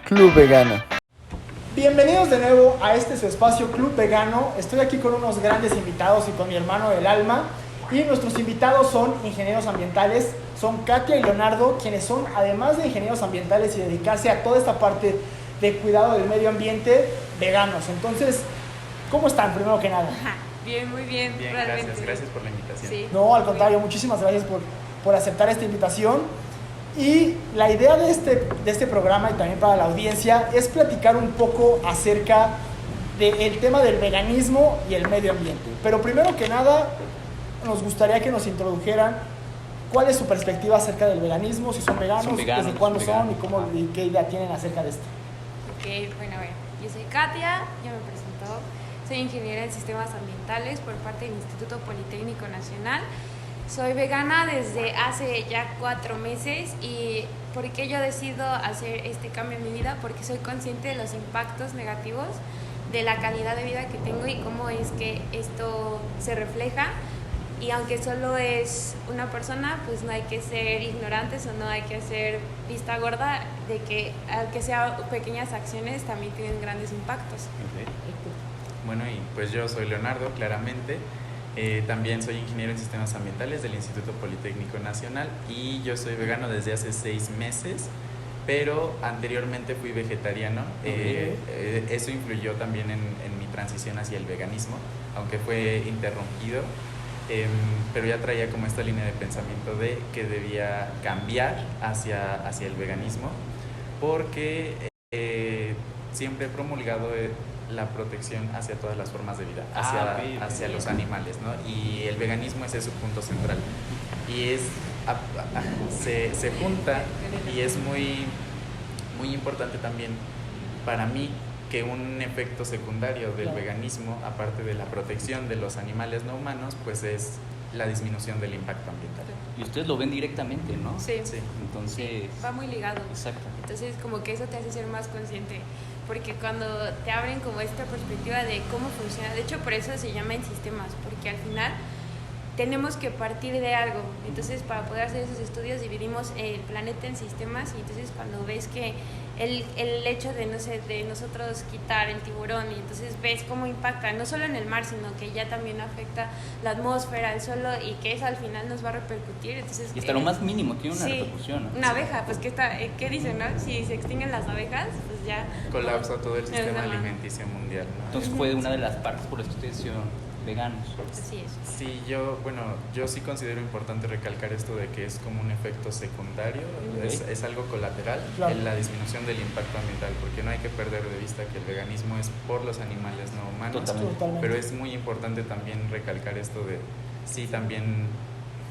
Club Vegano. Bienvenidos de nuevo a este su espacio Club Vegano. Estoy aquí con unos grandes invitados y con mi hermano del alma. Y nuestros invitados son ingenieros ambientales, son Katia y Leonardo, quienes son, además de ingenieros ambientales y dedicarse a toda esta parte de cuidado del medio ambiente, veganos. Entonces, ¿cómo están, primero que nada? Bien, muy bien. Bien, realmente. gracias por la invitación. Sí. No, al contrario, muchísimas gracias por aceptar esta invitación. Y la idea de este programa y también para la audiencia es platicar un poco acerca del tema del veganismo y el medio ambiente. Pero primero que nada, nos gustaría que nos introdujeran cuál es su perspectiva acerca del veganismo, si son veganos, desde cuándo son y qué idea tienen acerca de esto. Ok, bueno, a ver, yo soy Katia, ya me presentó, soy ingeniera en sistemas ambientales por parte del Instituto Politécnico Nacional. Soy vegana desde hace ya 4 meses. ¿Y por qué yo decido hacer este cambio en mi vida? Porque soy consciente de los impactos negativos de la calidad de vida que tengo y cómo es que esto se refleja. Y aunque solo es una persona, pues no hay que ser ignorantes o no hay que hacer vista gorda de que, aunque sean pequeñas acciones, también tienen grandes impactos. Okay. Bueno, y pues yo soy Leonardo, claramente. También soy ingeniero en sistemas ambientales del Instituto Politécnico Nacional y yo soy vegano desde hace 6 meses, pero anteriormente fui vegetariano. Eso influyó también en mi transición hacia el veganismo, aunque fue interrumpido. Pero ya traía como esta línea de pensamiento de que debía cambiar hacia el veganismo, porque siempre he promulgado la protección hacia todas las formas de vida, hacia los animales, ¿no? Y el veganismo ese es su punto central. Y se junta y es muy, muy importante también para mí que un efecto secundario del veganismo, aparte de la protección de los animales no humanos, pues es la disminución del impacto ambiental. Y ustedes lo ven directamente, ¿no? Sí, Sí. Entonces... sí, va muy ligado. Exacto. Entonces como que eso te hace ser más consciente, porque cuando te abren como esta perspectiva de cómo funciona, de hecho por eso se llama en sistemas, porque al final tenemos que partir de algo. Entonces para poder hacer esos estudios dividimos el planeta en sistemas, y entonces cuando ves que el hecho de, no sé, de nosotros quitar el tiburón, y entonces ves cómo impacta no solo en el mar, sino que ya también afecta la atmósfera, el suelo, y que eso al final nos va a repercutir. Entonces, y hasta lo más mínimo tiene una repercusión, ¿no? Una abeja, pues ¿qué dicen, no? Si se extinguen las abejas, pues ya Colapsa todo el sistema alimenticio mundial, ¿no? Entonces fue una de las partes por las que ustedes hicieron veganos. Así es. Sí, yo sí considero importante recalcar esto de que es como un efecto secundario, es algo colateral, Claro. en la disminución del impacto ambiental, porque no hay que perder de vista que el veganismo es por los animales no humanos. Totalmente. Pero es muy importante también recalcar esto de sí también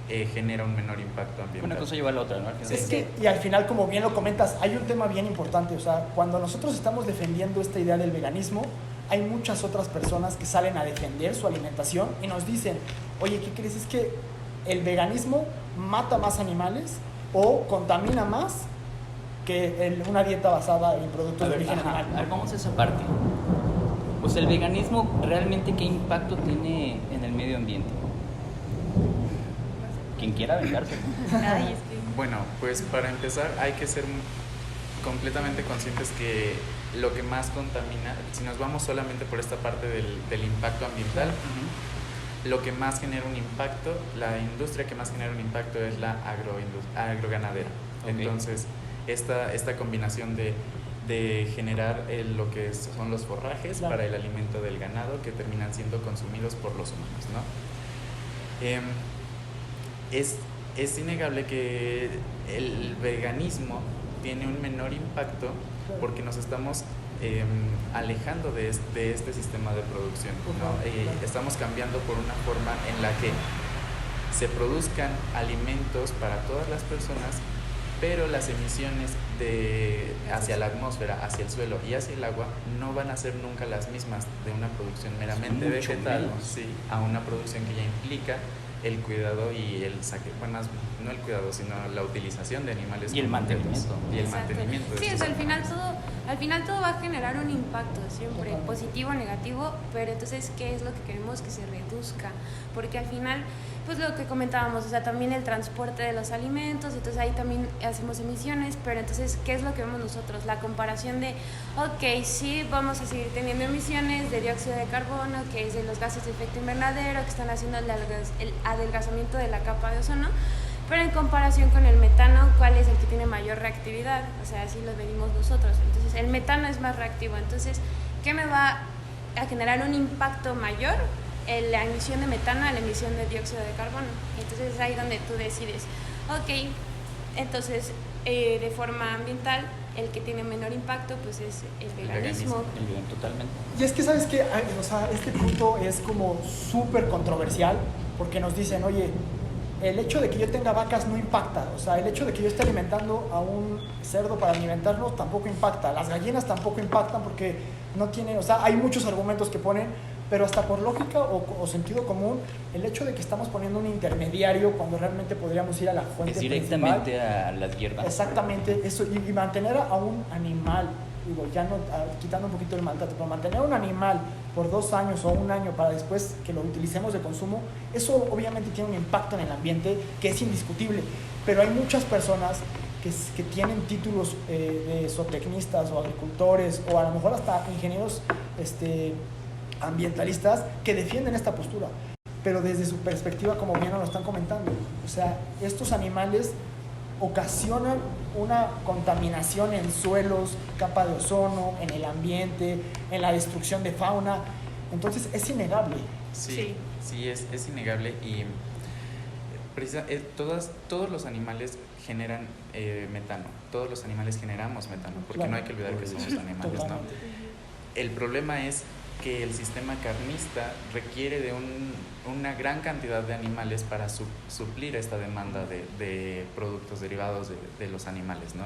genera un menor impacto ambiental. Una cosa lleva a la otra, ¿no? Al final. Es que, y al final, como bien lo comentas, hay un tema bien importante. O sea, cuando nosotros estamos defendiendo esta idea del veganismo, hay muchas otras personas que salen a defender su alimentación y nos dicen, oye, ¿qué crees? Es que el veganismo mata más animales o contamina más que una dieta basada en productos de origen animal. A ver, vamos a esa parte. Pues el veganismo, ¿realmente qué impacto tiene en el medio ambiente? Quien quiera vengarse. Ay, es que... Bueno, pues para empezar hay que ser completamente conscientes que lo que más contamina, si nos vamos solamente por esta parte del impacto ambiental, lo que más genera un impacto, la industria que más genera un impacto es la agroganadera. Okay. Entonces, esta combinación de generar lo que son los forrajes para el alimento del ganado que terminan siendo consumidos por los humanos, ¿no? Es innegable que el veganismo tiene un menor impacto porque nos estamos alejando de este sistema de producción, ¿no? Estamos cambiando por una forma en la que se produzcan alimentos para todas las personas, pero las emisiones hacia la atmósfera, hacia el suelo y hacia el agua no van a ser nunca las mismas de una producción meramente vegetal, sí, a una producción que ya implica el cuidado y el no el cuidado, sino la utilización de animales. Y el como objetos. mantenimiento. Y el Exacto. mantenimiento. Sí, de o estos sea, animales. al final todo va a generar un impacto siempre, Totalmente. positivo o negativo, pero entonces, ¿qué es lo que queremos que se reduzca? Porque al final, pues lo que comentábamos, o sea, también el transporte de los alimentos, entonces ahí también hacemos emisiones, pero entonces, ¿qué es lo que vemos nosotros? La comparación de, ok, sí, vamos a seguir teniendo emisiones de dióxido de carbono, que es de los gases de efecto invernadero, que están haciendo el adelgazamiento de la capa de ozono, pero en comparación con el metano, ¿cuál es el que tiene mayor reactividad? O sea, así lo medimos nosotros. Entonces, el metano es más reactivo. Entonces, ¿qué me va a generar un impacto mayor? La emisión de metano a la emisión de dióxido de carbono. Entonces, es ahí donde tú decides, ok, entonces, de forma ambiental, el que tiene menor impacto, pues es el veganismo. Totalmente. Y es que, ¿sabes qué? O sea, este punto es como súper controversial porque nos dicen, oye, el hecho de que yo tenga vacas no impacta, o sea, el hecho de que yo esté alimentando a un cerdo para alimentarlo tampoco impacta, las gallinas tampoco impactan porque no tienen, o sea, hay muchos argumentos que ponen, pero hasta por lógica o sentido común, el hecho de que estamos poniendo un intermediario cuando realmente podríamos ir a la fuente Es directamente principal, a las hierbas. exactamente, eso, y mantener a un animal, digo, ya no, quitando un poquito el maltrato, pero mantener a un animal por 2 años o 1 año para después que lo utilicemos de consumo, eso obviamente tiene un impacto en el ambiente que es indiscutible, pero hay muchas personas que tienen títulos de zootecnistas o agricultores o a lo mejor hasta ingenieros ambientalistas que defienden esta postura, pero desde su perspectiva, como bien nos lo están comentando, o sea, estos animales ocasionan una contaminación en suelos, capa de ozono, en el ambiente, en la destrucción de fauna. Entonces es innegable. Sí, es innegable y todos los animales generan metano. Todos los animales generamos metano, porque Claro. no hay que olvidar que somos animales, ¿no? Totalmente. El problema es que el sistema carnista requiere de una gran cantidad de animales para suplir esta demanda de productos derivados de los animales, ¿no?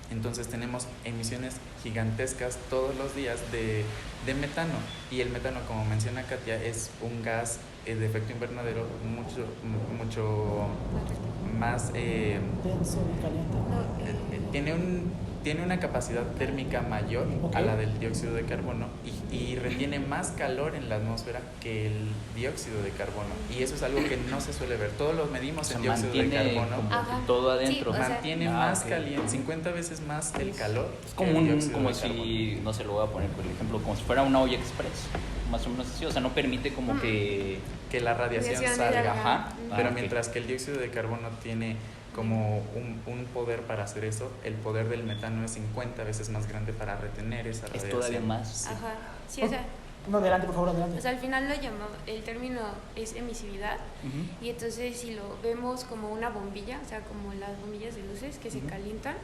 Entonces tenemos emisiones gigantescas todos los días de metano, y el metano, como menciona Katia, es un gas de efecto invernadero mucho más Denso y caliente. tiene una capacidad térmica mayor a la del dióxido de carbono y retiene más calor en la atmósfera que el dióxido de carbono, y eso es algo que no se suele ver. Todos lo medimos en dióxido de carbono. Como Ajá. todo adentro. Sí, o sea, Mantiene más caliente, 50 veces más el calor. Es que como, el dióxido como de carbono. si, no se lo voy a poner por ejemplo, como si fuera una olla express, más o menos así, o sea, no permite como que... Que la radiación Radiación salga, salga. ajá, pero Ah, ok. mientras que el dióxido de carbono tiene como un poder para hacer eso, el poder del metano es 50 veces más grande para retener esa Es radiación. todavía más. Sí. Ajá, sí, o sea, No, adelante, por favor, adelante. o sea, al final el término es emisividad, Ujú. y entonces si lo vemos como una bombilla, o sea, como las bombillas de luces que se calientan,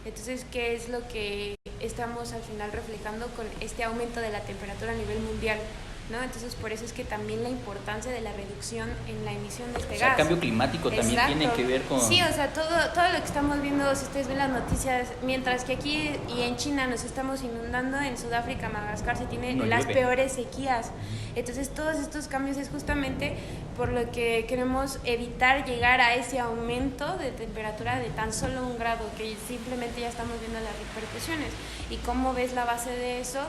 entonces, ¿qué es lo que estamos al final reflejando con este aumento de la temperatura a nivel mundial? ¿No? Entonces, por eso es que también la importancia de la reducción en la emisión de este O sea, gas. cambio climático también Exacto. tiene que ver con... Sí, o sea, todo lo que estamos viendo, si ustedes ven las noticias, mientras que aquí y en China nos estamos inundando, en Sudáfrica, Madagascar se tienen No las llueve. peores sequías. Entonces, todos estos cambios es justamente por lo que queremos evitar llegar a ese aumento de temperatura de tan solo 1 grado, que simplemente ya estamos viendo las repercusiones. ¿Y cómo ves la base de eso?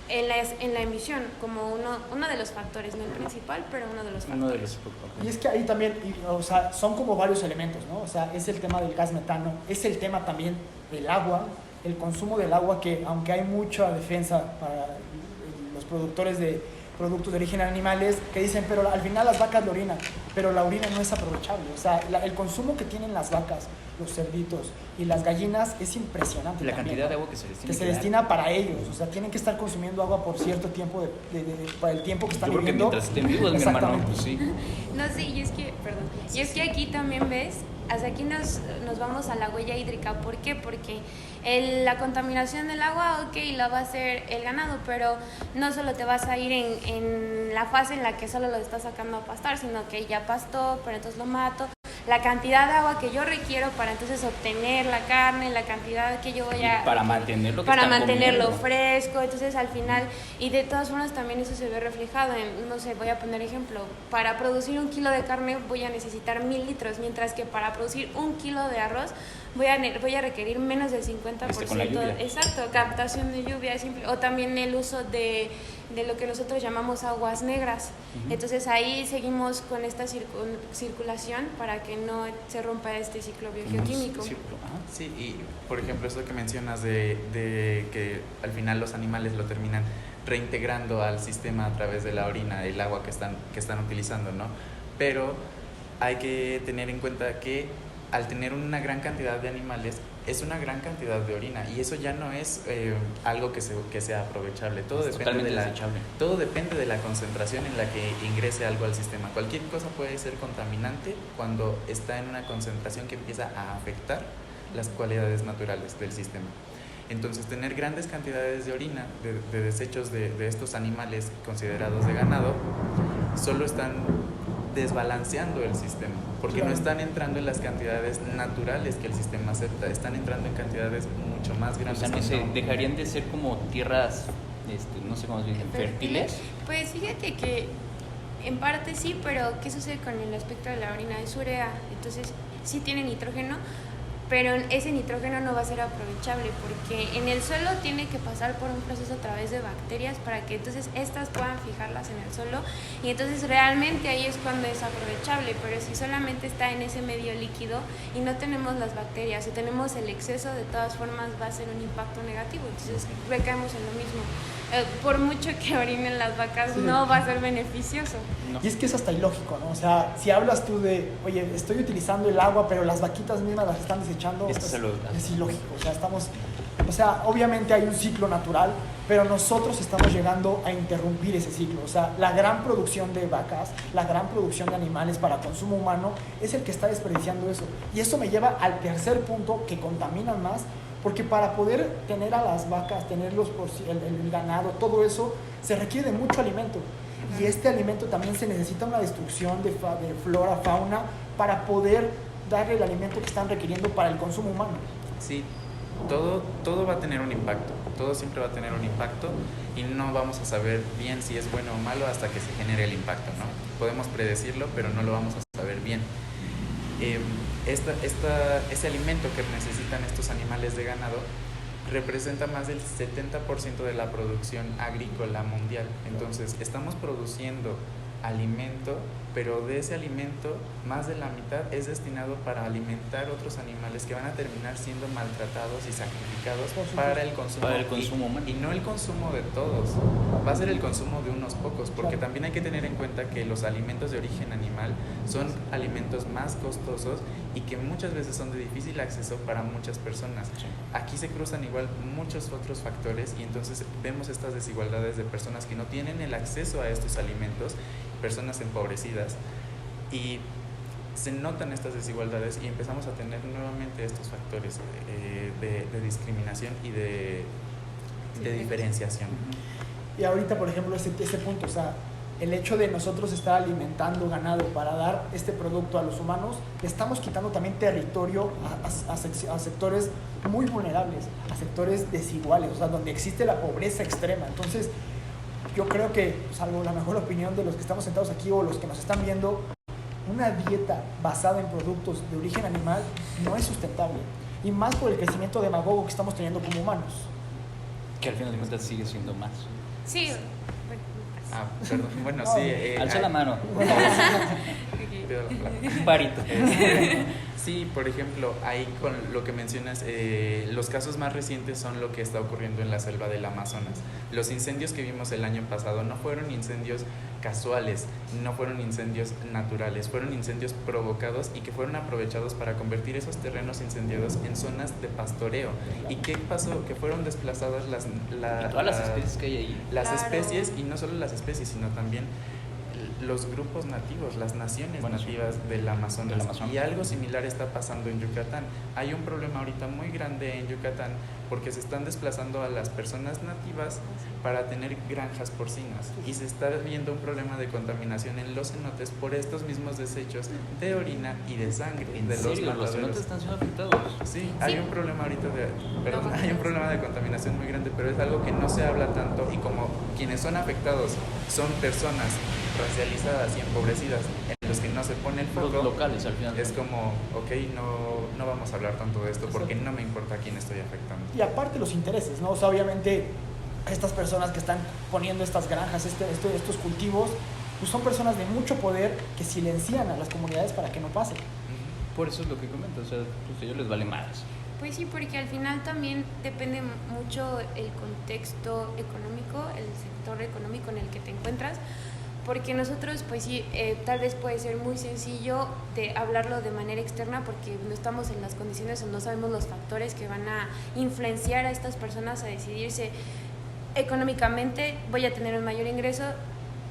En la emisión, como uno de los factores, no el principal, pero uno de los factores. Uno de los... Y es que ahí también, o sea, son como varios elementos, ¿no? O sea, es el tema del gas metano, es el tema también del agua, el consumo del agua, que aunque hay mucha defensa para los productores de productos de origen animales, que dicen, pero al final las vacas lo orinan, pero la orina no es aprovechable. O sea, el consumo que tienen las vacas, los cerditos y las gallinas es impresionante. La también, cantidad ¿no? de agua que se destina. Que se destina para ellos, o sea, tienen que estar consumiendo agua por cierto tiempo, para el tiempo que están Yo creo que viviendo. mientras estén vivos, mi hermano, Exactamente. pues sí. No, sí, y es que, perdón, y es que aquí también ves, hasta aquí nos vamos a la huella hídrica. ¿Por qué? Porque la contaminación del agua, ok, la va a hacer el ganado, pero no solo te vas a ir en la fase en la que solo lo estás sacando a pastar, sino que ya pastó, pero entonces lo mato. la cantidad de agua que yo requiero para entonces obtener la carne, la cantidad que yo voy a... Para mantenerlo que para están mantenerlo comiendo. fresco, entonces al final, y de todas formas también eso se ve reflejado en, no sé, voy a poner ejemplo, para producir 1 kilo de carne voy a necesitar 1000 litros, mientras que para producir 1 kilo de arroz voy a requerir menos del 50%. Con la lluvia. Exacto, captación de lluvia, o también el uso de lo que nosotros llamamos aguas negras. Entonces ahí seguimos con esta circulación para que no se rompa este ciclo biogeoquímico. Sí, y por ejemplo, eso que mencionas de que al final los animales lo terminan reintegrando al sistema a través de la orina, el agua que están utilizando, ¿no? Pero hay que tener en cuenta que al tener una gran cantidad de animales, es una gran cantidad de orina, y eso ya no es algo que sea aprovechable. Todo depende de la concentración en la que ingrese algo al sistema. Cualquier cosa puede ser contaminante cuando está en una concentración que empieza a afectar las cualidades naturales del sistema. Entonces, tener grandes cantidades de orina, de desechos de estos animales considerados de ganado, solo están desbalanceando el sistema, porque no están entrando en las cantidades naturales que el sistema acepta, están entrando en cantidades mucho más grandes. O sea, dejarían de ser como tierras, no sé cómo se dice, fértiles. Pues fíjate que en parte sí, pero ¿qué sucede con el aspecto de la orina? Es urea, entonces sí tiene nitrógeno, pero ese nitrógeno no va a ser aprovechable porque en el suelo tiene que pasar por un proceso a través de bacterias para que entonces estas puedan fijarlas en el suelo, y entonces realmente ahí es cuando es aprovechable. Pero si solamente está en ese medio líquido y no tenemos las bacterias o tenemos el exceso, de todas formas va a ser un impacto negativo, entonces recaemos en lo mismo. Por mucho que orinen las vacas, no va a ser beneficioso. No. Y es que es hasta ilógico, ¿no? O sea, si hablas tú de, oye, estoy utilizando el agua, pero las vaquitas mismas las están desechando, es ilógico. O sea, obviamente hay un ciclo natural, pero nosotros estamos llegando a interrumpir ese ciclo. O sea, la gran producción de vacas, la gran producción de animales para consumo humano es el que está desperdiciando eso. Y eso me lleva al tercer punto, que contaminan más, porque para poder tener a las vacas, tener el ganado, todo eso, se requiere de mucho alimento. Y este alimento también se necesita una destrucción de flora, fauna, para poder darle el alimento que están requiriendo para el consumo humano. Sí, todo va a tener un impacto, todo siempre va a tener un impacto, y no vamos a saber bien si es bueno o malo hasta que se genere el impacto, ¿no? Podemos predecirlo, pero no lo vamos a saber bien. Ese alimento que necesitan estos animales de ganado representa más del 70% de la producción agrícola mundial. Entonces, estamos produciendo alimento, pero de ese alimento más de la mitad es destinado para alimentar otros animales que van a terminar siendo maltratados y sacrificados para el consumo humano. Y no el consumo de todos, va a ser el consumo de unos pocos, porque también hay que tener en cuenta que los alimentos de origen animal son alimentos más costosos y que muchas veces son de difícil acceso para muchas personas. Aquí se cruzan igual muchos otros factores, y entonces vemos estas desigualdades de personas que no tienen el acceso a estos alimentos, personas empobrecidas, y se notan estas desigualdades y empezamos a tener nuevamente estos factores de discriminación y de diferenciación. Y ahorita, por ejemplo, ese punto, o sea, el hecho de nosotros estar alimentando ganado para dar este producto a los humanos, le estamos quitando también territorio a sectores muy vulnerables, a sectores desiguales, o sea, donde existe la pobreza extrema. Entonces, yo creo que, salvo la mejor opinión de los que estamos sentados aquí o los que nos están viendo, una dieta basada en productos de origen animal no es sustentable, y más por el crecimiento demagogo que estamos teniendo como humanos. Que al final de cuentas sigue siendo más. Sí. Perdón. Bueno, sí. Alza la mano. Pido la palabra. Un parito. Sí, por ejemplo, ahí con lo que mencionas, los casos más recientes son lo que está ocurriendo en la selva del Amazonas. Los incendios que vimos el año pasado no fueron incendios casuales, no fueron incendios naturales, fueron incendios provocados y que fueron aprovechados para convertir esos terrenos incendiados en zonas de pastoreo. ¿Y qué pasó? Que fueron desplazadas todas las especies que hay ahí. Las Claro. especies, y no solo las especies, sino también los grupos nativos, las naciones Bueno, sí. nativas del Amazonas. Del Amazonas. Y algo similar está pasando en Yucatán. Hay un problema ahorita muy grande en Yucatán porque se están desplazando a las personas nativas para tener granjas porcinas y se está viendo un problema de contaminación en los cenotes por estos mismos desechos de orina y de sangre ¿En de serio? los Los cenotes mataderos. están siendo afectados. Sí, hay un problema ahorita hay un problema de contaminación muy grande, pero es algo que no se habla tanto y como quienes son afectados son personas racializadas y empobrecidas en los que no se pone el Los foco, locales al final. es como, ok, no vamos a hablar tanto de esto porque no me importa a quién estoy afectando. Y aparte los intereses, ¿no? O sea, obviamente estas personas que están poniendo estas granjas, estos cultivos, pues son personas de mucho poder que silencian a las comunidades para que no pase. Por eso es lo que comento, o sea, pues a ellos les vale más. Pues sí, porque al final también depende mucho el contexto económico, el sector económico en el que te encuentras, porque nosotros, pues sí, tal vez puede ser muy sencillo de hablarlo de manera externa porque no estamos en las condiciones o no sabemos los factores que van a influenciar a estas personas a decidirse económicamente, voy a tener un mayor ingreso,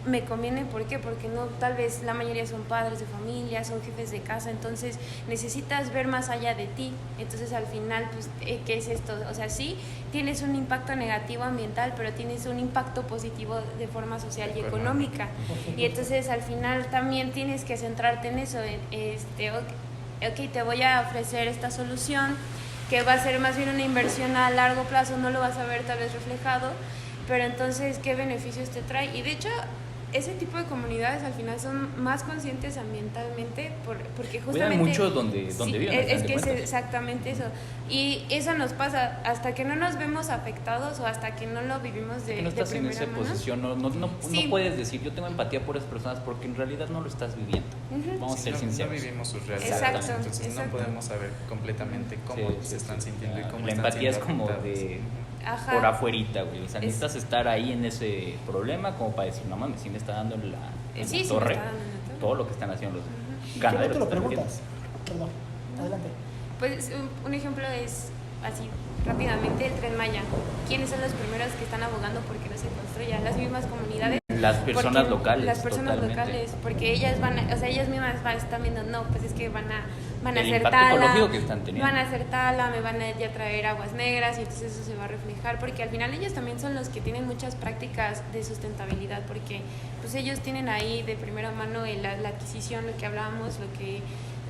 me conviene, ¿por qué? Porque no, tal vez la mayoría son padres de familia, son jefes de casa, entonces necesitas ver más allá de ti, entonces al final, pues, ¿qué es esto? O sea, sí, tienes un impacto negativo ambiental, pero tienes un impacto positivo de forma social y económica, y entonces al final también tienes que centrarte en eso, ok, te voy a ofrecer esta solución, que va a ser más bien una inversión a largo plazo, no lo vas a ver tal vez reflejado, pero entonces, ¿qué beneficios te trae? Y de hecho, ese tipo de comunidades al final son más conscientes ambientalmente porque justamente... Cuidan mucho donde sí, viven. es que es exactamente eso. Y eso nos pasa hasta que no nos vemos afectados o hasta que no lo vivimos de que no estás en primera esa mano. posición, Sí. no puedes decir yo tengo empatía por esas personas porque en realidad no lo estás viviendo. Ujú. Vamos a ser no sinceros. vivimos sus realidades, Exacto, entonces exacto. no podemos saber completamente cómo Sí, se sí, están sí. sintiendo y cómo La están empatía es siendo como afectados. de Ajá. por afuerita, güey. O sea, necesitas estar ahí en ese problema como para decir, no mames, sí me está dando en la Sí, sí, torre me está dando en la torre. todo lo que están haciendo los ¿Qué no ganaderos. te lo que están preguntas? Perdón, adelante. Pues un ejemplo es así rápidamente el Tren Maya. ¿Quiénes son los primeros que están abogando porque no se construya? Las mismas comunidades. Las personas Porque locales. Las personas totalmente. locales, porque ellas ellas mismas están viendo, no, pues es que van a El hacer impacto tala, ecológico que están teniendo. van a hacer tala, me van a ya traer aguas negras y entonces eso se va a reflejar, porque al final ellos también son los que tienen muchas prácticas de sustentabilidad, porque pues ellos tienen ahí de primera mano la adquisición, lo que hablábamos,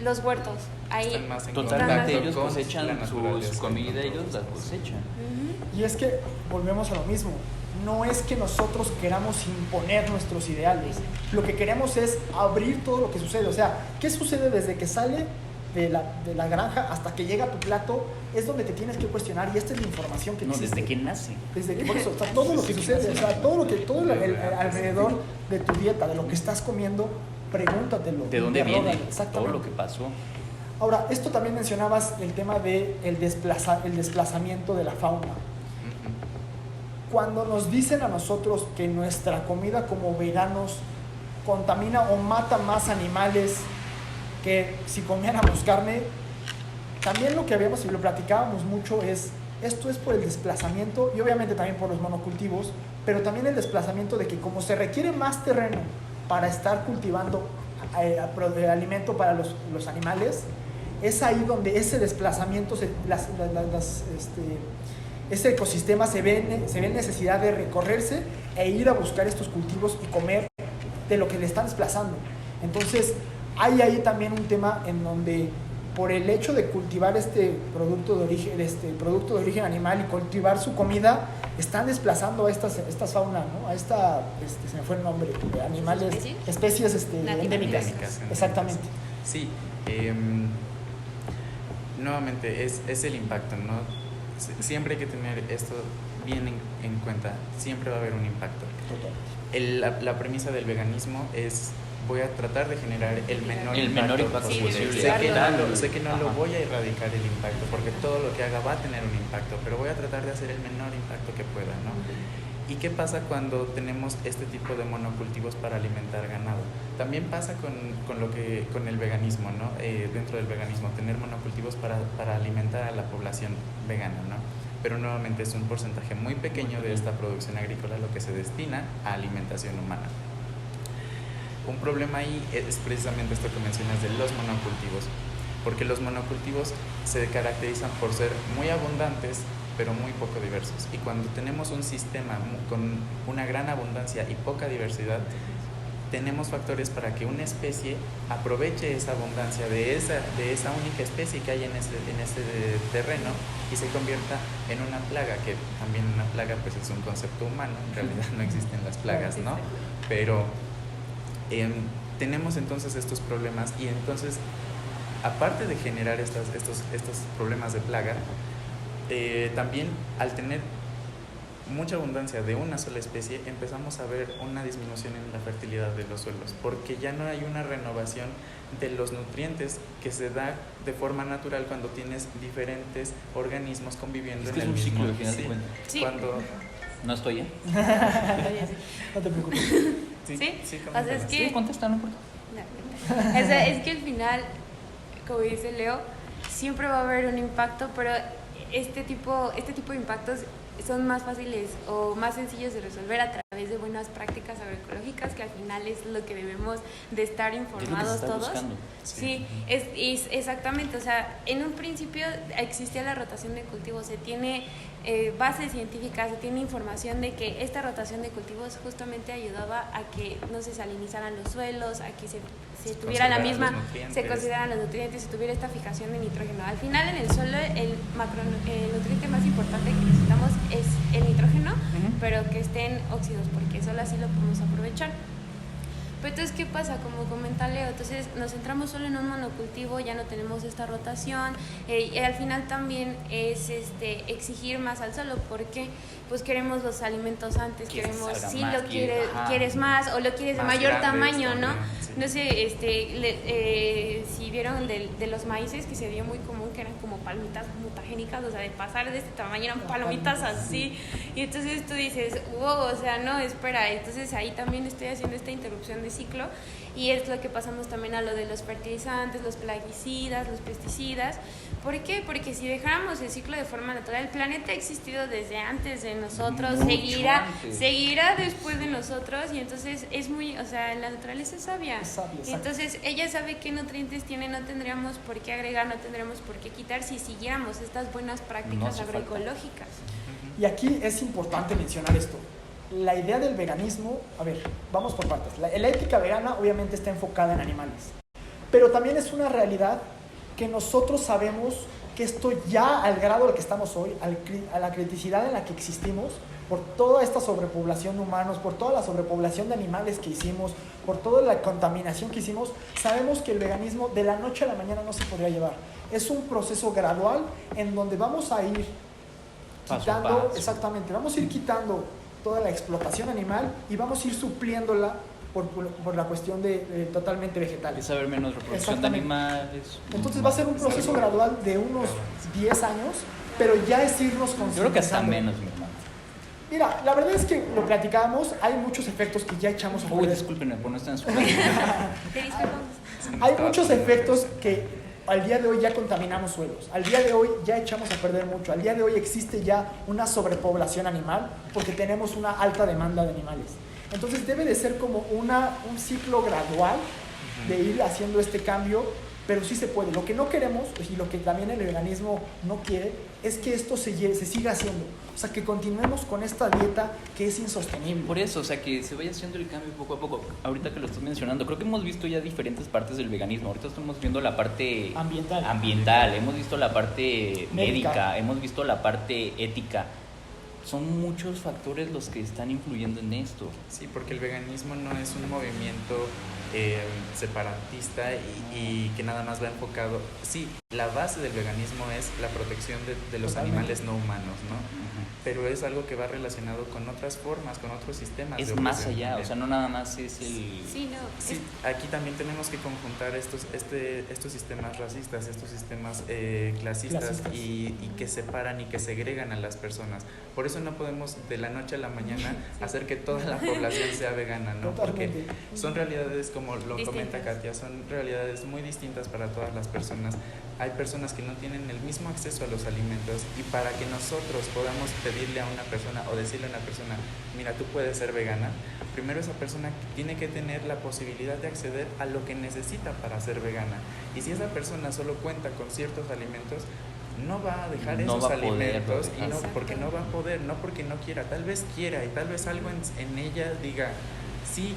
los huertos, ahí. Están más en Totalmente, contacto ellos con cosechan la naturaleza, su comida, con todo ellos la esto. cosechan. Ujú. Y es que volvemos a lo mismo. No es que nosotros queramos imponer nuestros ideales. Lo que queremos es abrir todo lo que sucede. O sea, ¿qué sucede desde que sale de la granja hasta que llega a tu plato? Es donde te tienes que cuestionar y esta es la información que No, existe. desde que nace. Desde que, por eso, o sea, todo lo que sucede, o sea, todo el alrededor de tu dieta, de lo que estás comiendo, pregúntatelo. ¿De dónde interrógalo. viene? Todo Exactamente. lo que pasó. Ahora, esto también mencionabas el tema del el desplazamiento de la fauna. Ujú. Cuando nos dicen a nosotros que nuestra comida como veganos contamina o mata más animales que si comiéramos carne, también lo que habíamos y lo platicábamos mucho es, esto es por el desplazamiento y obviamente también por los monocultivos, pero también el desplazamiento de que como se requiere más terreno para estar cultivando alimento para los animales, es ahí donde ese desplazamiento, ese ecosistema se ve en necesidad de recorrerse e ir a buscar estos cultivos y comer de lo que le están desplazando. Entonces, hay ahí también un tema en donde por el hecho de cultivar este producto de origen animal y cultivar su comida, están desplazando a estas faunas, ¿no? A se me fue el nombre, animales, especies endémicas. Exactamente. Sí, nuevamente es el impacto, ¿no? Siempre hay que tener esto bien en cuenta, siempre va a haber un impacto. La premisa del veganismo es voy a tratar de generar el menor impacto sí, posible. Sé que no lo voy a erradicar el impacto, porque todo lo que haga va a tener un impacto, pero voy a tratar de hacer el menor impacto que pueda, ¿no? ¿Y qué pasa cuando tenemos este tipo de monocultivos para alimentar ganado? También pasa con el veganismo, ¿no? Dentro del veganismo, tener monocultivos para alimentar a la población vegana, ¿no? Pero nuevamente es un porcentaje muy pequeño de esta producción agrícola lo que se destina a alimentación humana. un problema ahí es precisamente esto que mencionas de los monocultivos, porque los monocultivos se caracterizan por ser muy abundantes, pero muy poco diversos. Y cuando tenemos un sistema con una gran abundancia y poca diversidad, tenemos factores para que una especie aproveche esa abundancia de esa única especie que hay en ese terreno y se convierta en una plaga, que también una plaga pues es un concepto humano, en realidad no existen las plagas, ¿no? Pero tenemos entonces estos problemas, y entonces, aparte de generar estos problemas de plaga, también al tener mucha abundancia de una sola especie, empezamos a ver una disminución en la fertilidad de los suelos, porque ya no hay una renovación de los nutrientes que se da de forma natural cuando tienes diferentes organismos conviviendo en el mismo ciclo, al final de cuentas. Sí. Cuando No estoy, No te preocupes. ¿Sí? O sea, coméntanos. es que... Sí, contesta, no importa. No, o sea, es que al final, como dice Leo, siempre va a haber un impacto, pero este tipo de impactos son más fáciles o más sencillos de resolver a través de buenas prácticas agroecológicas, que al final es lo que debemos de estar informados todos. Buscando. Sí, es exactamente, o sea, en un principio existía la rotación de cultivos, se tiene bases científicas, se tiene información de que esta rotación de cultivos justamente ayudaba a que no se salinizaran los suelos, a que se tuviera la misma, se consideraran los nutrientes, se tuviera esta fijación de nitrógeno. Al final en el suelo el nutriente más importante que necesitamos es el nitrógeno, pero que estén óxidos, porque solo así lo podemos aprovechar. Pero entonces, ¿qué pasa? Como comenta Leo, entonces nos centramos solo en un monocultivo, ya no tenemos esta rotación, y al final también es exigir más al suelo, porque pues queremos los alimentos antes, queremos, si más, lo quieres más, o lo quieres de Más mayor grandes tamaño, también, ¿no? sí. No sé, si vieron de los maíces, que se dio muy común, que eran como palomitas mutagénicas, o sea, de pasar de este tamaño eran palomitas así, y entonces tú dices, wow, o sea, no, espera, entonces ahí también estoy haciendo esta interrupción de ciclo, y es lo que pasamos también a lo de los fertilizantes, los plaguicidas, los pesticidas. ¿Por qué? Porque si dejáramos el ciclo de forma natural, el planeta ha existido desde antes de nosotros, seguirá después de nosotros, y entonces es muy, o sea, la naturaleza es sabia. Exacto. Entonces ella sabe qué nutrientes tiene, no tendríamos por qué agregar, no tendríamos por qué quitar si siguiéramos estas buenas prácticas agroecológicas. Y aquí es importante mencionar esto. La idea del veganismo, a ver, vamos por partes. La ética vegana obviamente está enfocada en animales, pero también es una realidad que nosotros sabemos que esto ya al grado al que estamos hoy, a la criticidad en la que existimos, por toda esta sobrepoblación de humanos, por toda la sobrepoblación de animales que hicimos, por toda la contaminación que hicimos, sabemos que el veganismo de la noche a la mañana no se podría llevar. Es un proceso gradual en donde vamos a ir quitando, exactamente, vamos a ir quitando toda la explotación animal y vamos a ir supliéndola por la cuestión de totalmente vegetales. Es haber menos reproducción de animales. Entonces va a ser un proceso gradual de unos 10 años, pero ya es irnos concientizando. Yo creo que hasta menos, mi hermano. Mira, la verdad es que lo platicábamos, hay muchos efectos que ya echamos a Uy, perder. discúlpenme por no estar en su Hay muchos efectos que al día de hoy ya contaminamos suelos, al día de hoy ya echamos a perder mucho, al día de hoy existe ya una sobrepoblación animal porque tenemos una alta demanda de animales. Entonces debe de ser como un ciclo gradual de ir haciendo este cambio, pero sí se puede. Lo que no queremos, y lo que también el veganismo no quiere, es que esto se siga haciendo. O sea, que continuemos con esta dieta que es insostenible. Por eso, o sea, que se vaya haciendo el cambio poco a poco. Ahorita que lo estás mencionando, creo que hemos visto ya diferentes partes del veganismo. Ahorita estamos viendo la parte ambiental, hemos visto la parte médica, hemos visto la parte ética. Son muchos factores los que están influyendo en esto. Sí, porque el veganismo no es un movimiento separatista y que nada más va enfocado. Sí, la base del veganismo es la protección de los animales no humanos, ¿no? Pero es algo que va relacionado con otras formas, con otros sistemas. Es más allá, o sea, no nada más es el... Sí, no. Sí, aquí también tenemos que conjuntar estos sistemas racistas, estos sistemas clasistas y que separan y que segregan a las personas. Por eso no podemos de la noche a la mañana hacer que toda la población sea vegana, ¿no? Porque son realidades, como lo comenta Katia, son realidades muy distintas para todas las personas. Hay personas que no tienen el mismo acceso a los alimentos, y para que nosotros podamos pedirle a una persona o decirle a una persona, mira, tú puedes ser vegana, primero esa persona tiene que tener la posibilidad de acceder a lo que necesita para ser vegana. Y si esa persona solo cuenta con ciertos alimentos, no va a dejar esos alimentos, y no, porque no va a poder, no porque no quiera, tal vez quiera, y tal vez algo en ella diga, sí,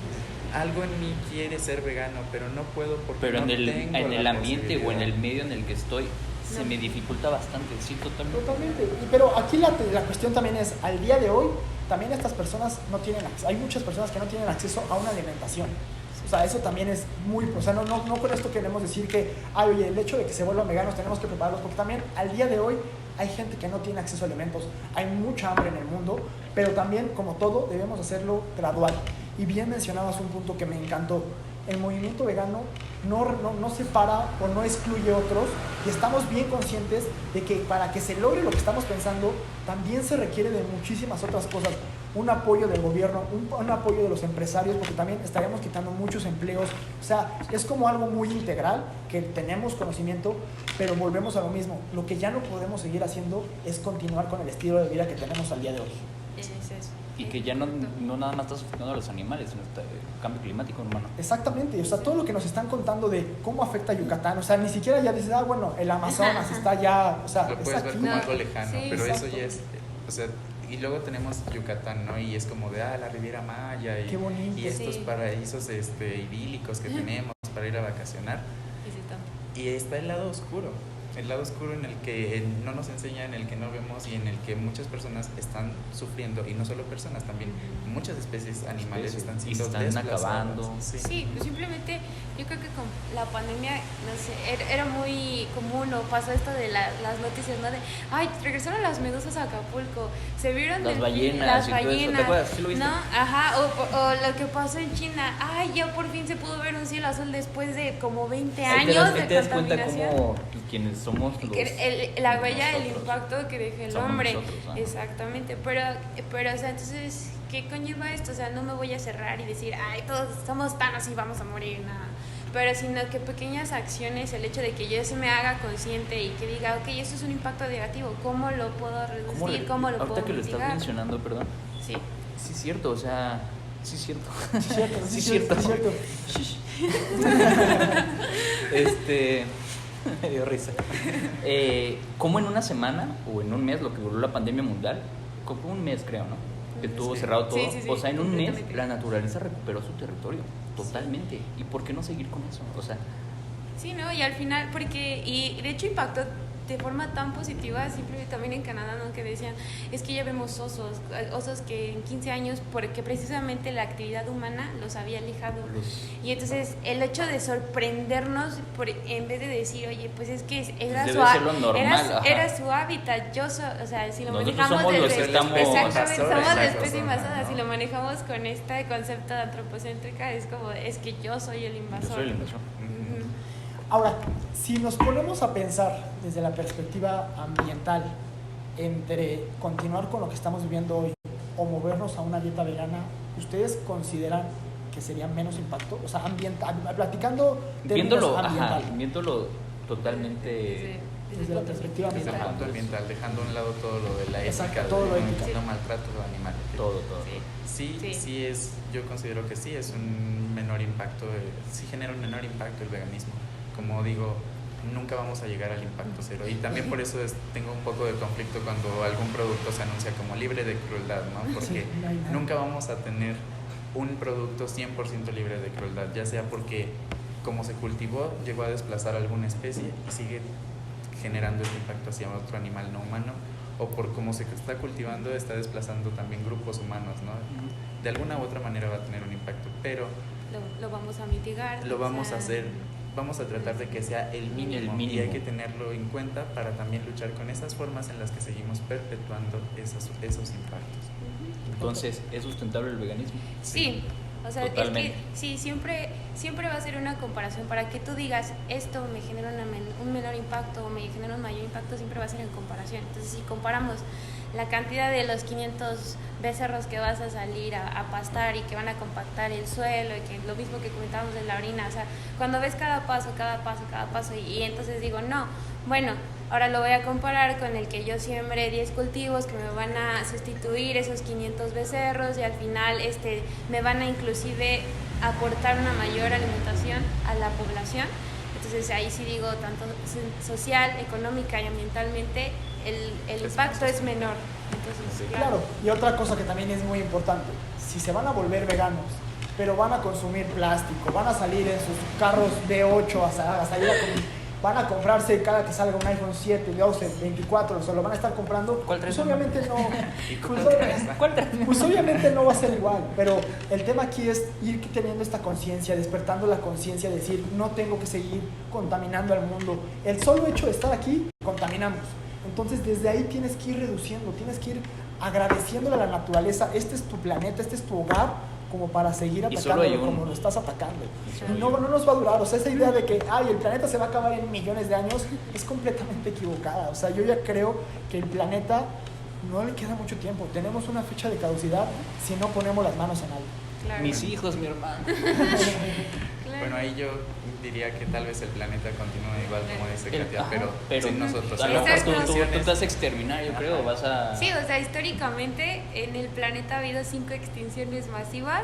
algo en mí quiere ser vegano, pero no puedo porque pero no en el ambiente o en el medio en el que estoy se me dificulta bastante, sí, totalmente. Pero aquí la cuestión también es, al día de hoy, también estas personas no tienen acceso, hay muchas personas que no tienen acceso a una alimentación. O sea, eso también es muy... O sea, no con esto queremos decir que, oye, el hecho de que se vuelvan veganos tenemos que prepararlos, porque también al día de hoy hay gente que no tiene acceso a alimentos, hay mucha hambre en el mundo, pero también, como todo, debemos hacerlo gradual. Y bien mencionabas un punto que me encantó. El movimiento vegano no separa o no excluye otros, y estamos bien conscientes de que para que se logre lo que estamos pensando, también se requiere de muchísimas otras cosas. Un apoyo del gobierno, un apoyo de los empresarios, porque también estaríamos quitando muchos empleos. O sea, es como algo muy integral, que tenemos conocimiento, pero volvemos a lo mismo. Lo que ya no podemos seguir haciendo es continuar con el estilo de vida que tenemos al día de hoy. Es eso. Y que ya no nada más está afectando a los animales, sino el cambio climático, hermano. Exactamente, o sea, todo lo que nos están contando de cómo afecta a Yucatán, o sea, ni siquiera ya dices, bueno, el Amazonas está ya, o sea, lo puedes ver como algo lejano, sí, pero exacto. eso ya es, o sea, y luego tenemos Yucatán, ¿no? Y es como de, la Riviera Maya, Qué bonito. y estos Sí. paraísos idílicos que tenemos para ir a vacacionar. Y está el lado oscuro en el que no nos enseña, en el que no vemos y en el que muchas personas están sufriendo, y no solo personas, también muchas especies animales están siendo desplazadas. acabando. Sí, pues simplemente yo creo que con la pandemia, no sé, era muy común, o pasó esto de las noticias, ¿no? De, regresaron las medusas a Acapulco, se vieron las ballenas, las y todo eso. ballenas, ¿Te acuerdas? ¿Sí lo viste? ¿no? Ajá, o lo que pasó en China, ya por fin se pudo ver un cielo azul después de como 20 años de te das cuenta contaminación. cómo quienes somos los... La huella, el impacto que deja el somos hombre. nosotros, ¿no? Exactamente, pero, o sea, entonces, ¿qué conlleva esto? O sea, no me voy a cerrar y decir, todos somos tan así, vamos a morir, nada. Pero sino que pequeñas acciones, el hecho de que yo se me haga consciente y que diga, ok, esto es un impacto negativo, ¿cómo lo puedo reducir? ¿Cómo lo puedo ahorita que lo mitigar? estás mencionando, perdón. Sí. Sí es cierto, o sea, sí es cierto. Sí, cierto. Me dio risa. ¿Cómo en una semana o en un mes, lo que duró la pandemia mundial, como un mes creo, ¿no? Que estuvo cerrado todo. Sí, o sea, en un mes completamente. la naturaleza recuperó su territorio, totalmente. ¿Y por qué no seguir con eso? O sea, Sí, ¿no? Y al final, y de hecho impactó de forma tan positiva, siempre también en Canadá, ¿no? Que decían, es que ya vemos osos que en 15 años, porque precisamente la actividad humana los había alejado. Y entonces el hecho de sorprendernos, en vez de decir, oye, pues es que era debe su ser lo normal, era su hábitat, o sea, si lo nosotros manejamos somos los desde... que estamos Exactamente, somos la exacto, especie invasora, ¿no? si lo manejamos con este concepto de antropocéntrica, es como, es que yo soy el invasor. yo soy el invasor. Ujú. Ahora, si nos ponemos a pensar desde la perspectiva ambiental, entre continuar con lo que estamos viviendo hoy o movernos a una dieta vegana, ¿ustedes consideran que sería menos impacto? O sea, platicando Viéndolo totalmente... desde la perspectiva Desde el ambiental. punto ambiental, dejando a un lado todo lo de la ética, Exacto, todo lo ético. no maltrato animal. Todo. Yo considero que sí es un menor impacto, sí genera un menor impacto el veganismo. Como digo, nunca vamos a llegar al impacto cero, y también por eso tengo un poco de conflicto cuando algún producto se anuncia como libre de crueldad, ¿no? Porque nunca vamos a tener un producto 100% libre de crueldad, ya sea porque como se cultivó llegó a desplazar alguna especie y sigue generando ese impacto hacia otro animal no humano, o por cómo se está cultivando está desplazando también grupos humanos, ¿no? De alguna u otra manera va a tener un impacto, pero Lo vamos a mitigar. lo vamos a hacer, vamos a tratar de que sea el mínimo, y hay que tenerlo en cuenta para también luchar con esas formas en las que seguimos perpetuando esos impactos. Entonces, ¿es sustentable el veganismo? Sí, o sea, totalmente. es que sí, siempre va a ser una comparación. Para que tú digas, esto me genera un menor impacto o me genera un mayor impacto, siempre va a ser en comparación. Entonces, si comparamos la cantidad de los 500 becerros que vas a salir a pastar y que van a compactar el suelo, y que lo mismo que comentábamos de la orina, o sea, cuando ves cada paso, y entonces digo, no, bueno, Ahora lo voy a comparar con el que yo siembre 10 cultivos que me van a sustituir esos 500 becerros y al final me van a inclusive aportar una mayor alimentación a la población. Entonces ahí sí digo, tanto social, económica y ambientalmente, el impacto es menor. Entonces, claro, y otra cosa que también es muy importante, si se van a volver veganos, pero van a consumir plástico, van a salir en sus carros D8 hasta ir van a comprarse cada que salga un iPhone 7, 12, 24, se lo van a estar comprando, pues obviamente no, pues obviamente no va a ser igual, pero el tema aquí es ir teniendo esta conciencia, despertando la conciencia, decir, no tengo que seguir contaminando al mundo, el solo hecho de estar aquí, contaminamos, entonces desde ahí tienes que ir reduciendo, tienes que ir agradeciéndole a la naturaleza, este es tu planeta, este es tu hogar, como para seguir atacándolo como lo estás atacando. Y no nos va a durar, o sea, esa idea de que el planeta se va a acabar en millones de años es completamente equivocada. O sea, yo ya creo que el planeta no le queda mucho tiempo. Tenemos una fecha de caducidad si no ponemos las manos en algo. Claro. Mis hijos, mi hermano. Bueno, ahí yo diría que tal vez el planeta continúe igual como dice Katia, pero sin nosotros. A lo mejor tú te vas a exterminar, yo creo, vas a... Sí, o sea, históricamente en el planeta ha habido 5 extinciones masivas.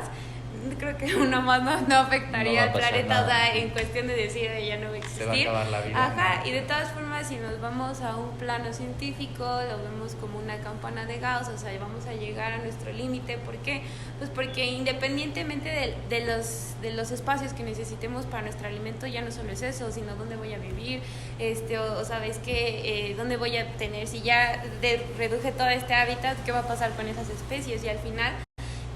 Creo que una más no afectaría al planeta, o sea, en cuestión de decir ya no va a existir. Se va a acabar la vida. Ajá, y de todas formas, si nos vamos a un plano científico, lo vemos como una campana de Gauss, o sea, vamos a llegar a nuestro límite. ¿Por qué? Pues porque independientemente de los espacios que necesitemos para nuestro alimento, ya no solo es eso, sino dónde voy a vivir, o sabes que dónde voy a tener, si ya reduje todo este hábitat, ¿qué va a pasar con esas especies? Y al final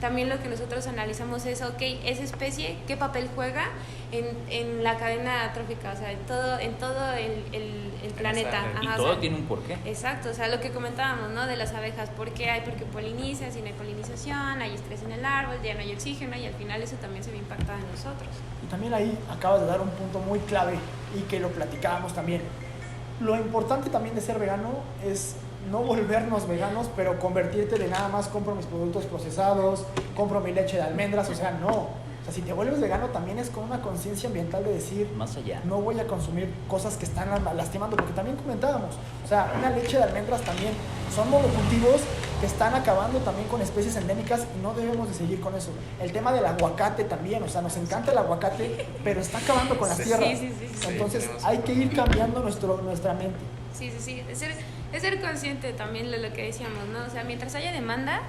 también lo que nosotros analizamos es, esa especie, ¿qué papel juega en la cadena trófica? O sea, en todo el planeta. Y todo tiene un porqué. Exacto, o sea, lo que comentábamos, ¿no? De las abejas, ¿por qué hay? Porque polinizan, si no hay polinización, hay estrés en el árbol, ya no hay oxígeno y al final eso también se ve impactado en nosotros. Y también ahí acabas de dar un punto muy clave y que lo platicábamos también. Lo importante también de ser vegano es no volvernos veganos, pero convertirte de nada más compro mis productos procesados, compro mi leche de almendras, o sea, no. O sea, si te vuelves vegano también es con una conciencia ambiental de decir, más allá, no voy a consumir cosas que están lastimando, porque también comentábamos, o sea, una leche de almendras también son monocultivos que están acabando también con especies endémicas y no debemos de seguir con eso. El tema del aguacate también, o sea, nos encanta el aguacate, pero está acabando con las tierras. Sí. Entonces hay que ir cambiando nuestra mente. Sí. Es ser consciente también de lo que decíamos, ¿no? O sea, mientras haya demanda,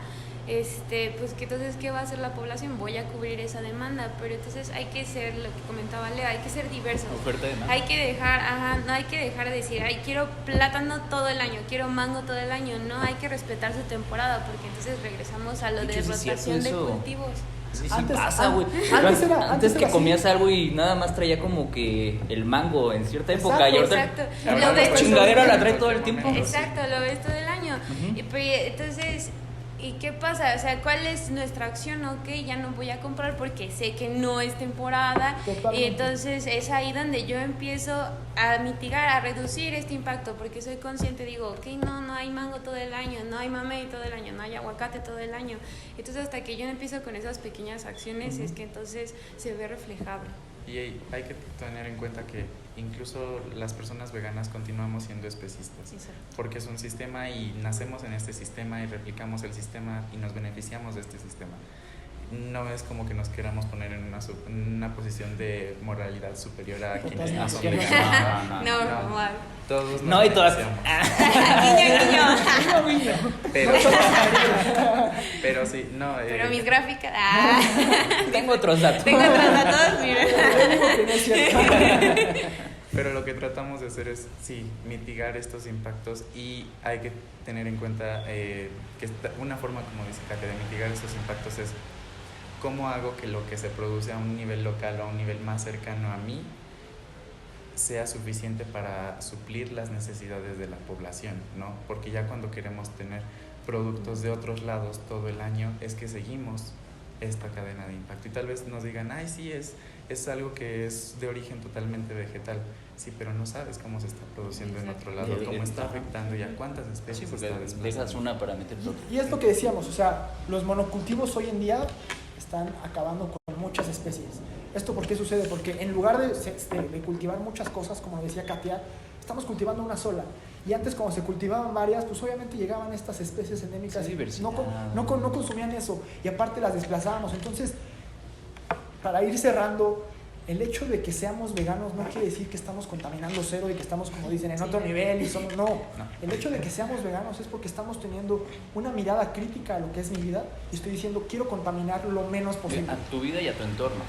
pues que entonces, ¿qué va a hacer la población? Voy a cubrir esa demanda, pero entonces hay que ser, lo que comentaba Leo, hay que ser diversos. Oferta de demanda. Hay que dejar de decir, quiero plátano todo el año, quiero mango todo el año, no, hay que respetar su temporada, porque entonces regresamos a lo de rotación de cultivos. Sí pasa, güey. Antes que comías algo y nada más traía como que el mango en cierta época. Exacto. La chingadera la trae todo el tiempo. Exacto, lo ves todo el año. Entonces, ¿y qué pasa? O sea, ¿cuál es nuestra acción? Ya no voy a comprar porque sé que no es temporada. Totalmente. Y entonces es ahí donde yo empiezo a mitigar, a reducir este impacto, porque soy consciente, digo, no hay mango todo el año, no hay mamey todo el año, no hay aguacate todo el año. Entonces hasta que yo empiezo con esas pequeñas acciones es que entonces se ve reflejado. Y hay que tener en cuenta que incluso las personas veganas continuamos siendo especistas, porque es un sistema y nacemos en este sistema y replicamos el sistema y nos beneficiamos de este sistema. No es como que nos queramos poner en una posición de moralidad superior a quienes no son veganos. No. Todos no, y todas. Guiño. Pero sí, no. Pero mis gráficas. Tengo otros datos, mira. Pero lo que tratamos de hacer es, mitigar estos impactos y hay que tener en cuenta que una forma, como dice Katia, de mitigar estos impactos es cómo hago que lo que se produce a un nivel local o a un nivel más cercano a mí sea suficiente para suplir las necesidades de la población, ¿no? Porque ya cuando queremos tener productos de otros lados todo el año es que seguimos esta cadena de impacto y tal vez nos digan, es algo que es de origen totalmente vegetal, sí, pero no sabes cómo se está produciendo en otro lado, cómo está afectando y a cuántas especies está desplazando. Dejas una para meter otra. Y es lo que decíamos, o sea, los monocultivos hoy en día están acabando con muchas especies. ¿Esto por qué sucede? Porque en lugar de cultivar muchas cosas, como decía Katia, estamos cultivando una sola. Y antes, cuando se cultivaban varias, pues obviamente llegaban estas especies endémicas y no consumían eso. Y aparte las desplazábamos. Entonces, para ir cerrando, el hecho de que seamos veganos no quiere decir que estamos contaminando cero y que estamos, como dicen, en otro nivel y somos... No. El hecho de que seamos veganos es porque estamos teniendo una mirada crítica a lo que es mi vida y estoy diciendo, quiero contaminar lo menos posible. A tu vida y a tu entorno.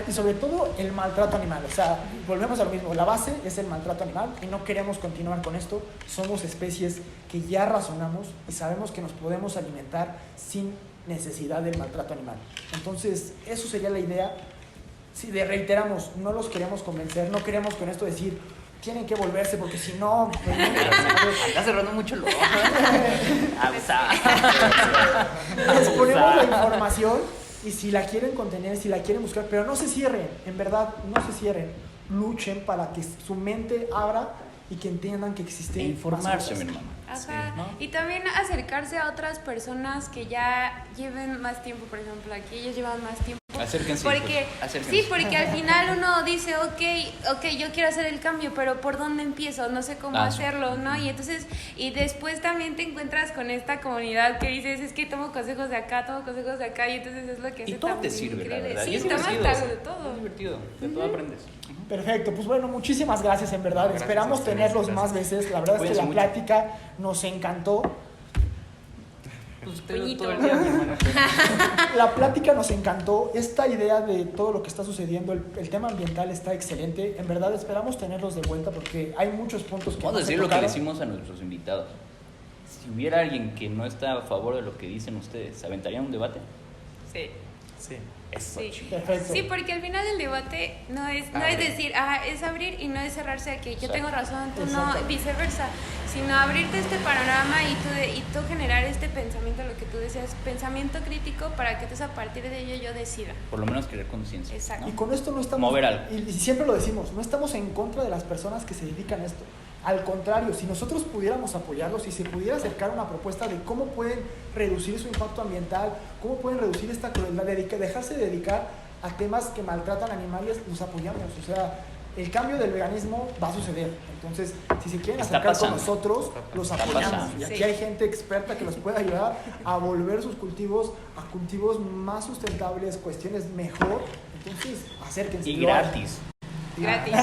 Y sobre todo el maltrato animal. O sea, volvemos a lo mismo. La base es el maltrato animal y no queremos continuar con esto. Somos especies que ya razonamos y sabemos que nos podemos alimentar sin necesidad del maltrato animal. Entonces, eso sería la idea. Si reiteramos, no los queremos convencer, no queremos con esto decir tienen que volverse porque si no... Pues, está cerrando mucho el ojo. Les ponemos la información y si la quieren contener, si la quieren buscar, pero no se cierren, en verdad, no se cierren. Luchen para que su mente abra y que entiendan que existe... E informarse, mi hermano. Ajá. Sí, ¿no? Y también acercarse a otras personas que ya lleven más tiempo, por ejemplo, aquí ellos llevan más tiempo. Acérquense. Porque, acérquense. sí, porque al final uno dice, ok, yo quiero hacer el cambio, pero ¿por dónde empiezo? No sé cómo hacerlo, ¿no? Y entonces, y después también te encuentras con esta comunidad que dices, es que tomo consejos de acá, y entonces es lo que hace y todo tan te sirve, increíble. la verdad. Sí, y es tomas divertido. de todo. Es divertido, de todo aprendes. Perfecto, pues bueno, muchísimas gracias en verdad. Gracias, Esperamos tenerlos más veces. La verdad es que la plática nos encantó. Pues todo el día, mi hermano. La plática nos encantó. Esta idea de todo lo que está sucediendo, el tema ambiental está excelente. En verdad esperamos tenerlos de vuelta porque hay muchos puntos que Vamos a no se decir lo que tocaron. decimos a nuestros invitados. Si hubiera alguien que no está a favor de lo que dicen ustedes, ¿se aventarían un debate? Sí. Sí. Eso, Sí. chido. Perfecto. Sí, porque al final el debate no es decir, es abrir y no es cerrarse a que yo tengo razón, tú no, Exacto. viceversa, sino abrirte este panorama y tú generar este pensamiento, lo que tú decías, pensamiento crítico para que entonces a partir de ello yo decida. Por lo menos crear conciencia. Exacto. Y con esto no estamos... Mover algo. Y siempre lo decimos, no estamos en contra de las personas que se dedican a esto. Al contrario, si nosotros pudiéramos apoyarlos, si se pudiera acercar una propuesta de cómo pueden reducir su impacto ambiental, cómo pueden reducir esta crueldad, dejarse de dedicar a temas que maltratan animales, los apoyamos. O sea, el cambio del veganismo va a suceder. Entonces, si se quieren Está acercar con pasando. nosotros, los Está apoyamos. pasando. Y aquí Sí. hay gente experta que los puede ayudar a volver sus cultivos a cultivos más sustentables, cuestiones mejor. Entonces, acérquense. Y lo hagan. gratis. Gratis.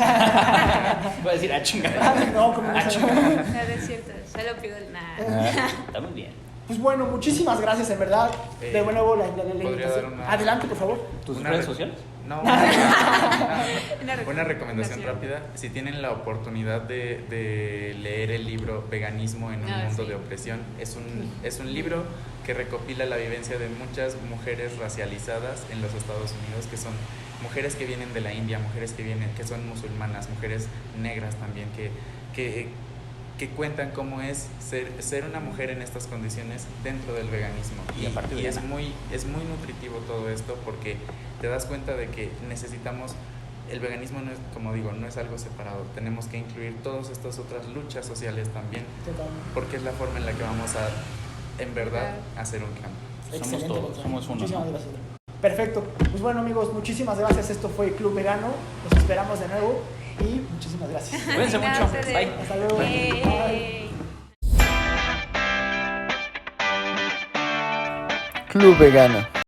Voy a decir, chingada. No, como no. No, no es cierto, solo pido el nada. Está muy bien. Pues bueno, muchísimas gracias, en verdad. De nuevo, la ¿podría invitación. dar una- Adelante, por favor. ¿Tus Una redes re- sociales? No, Una una recomendación rápida. Si tienen la oportunidad de leer el libro Veganismo en un mundo de opresión, es un libro que recopila la vivencia de muchas mujeres racializadas en los Estados Unidos, que son mujeres que vienen de la India, mujeres que son musulmanas, mujeres negras también, que cuentan cómo es ser una mujer en estas condiciones dentro del veganismo. Y aparte es vegana. es muy nutritivo todo esto porque te das cuenta de que necesitamos, el veganismo no es, como digo, no es algo separado, tenemos que incluir todas estas otras luchas sociales también, Totalmente. porque es la forma en la que vamos a, en verdad, hacer un cambio. Excelente. todos, Gonzalo. somos uno, Muchísimas ¿no? gracias. Perfecto. Pues bueno, amigos, muchísimas gracias. Esto fue Club Vegano. Los esperamos de nuevo y muchísimas gracias. Cuídense mucho. Gracias. Bye. Hasta luego. Yay. Bye. Club Vegano.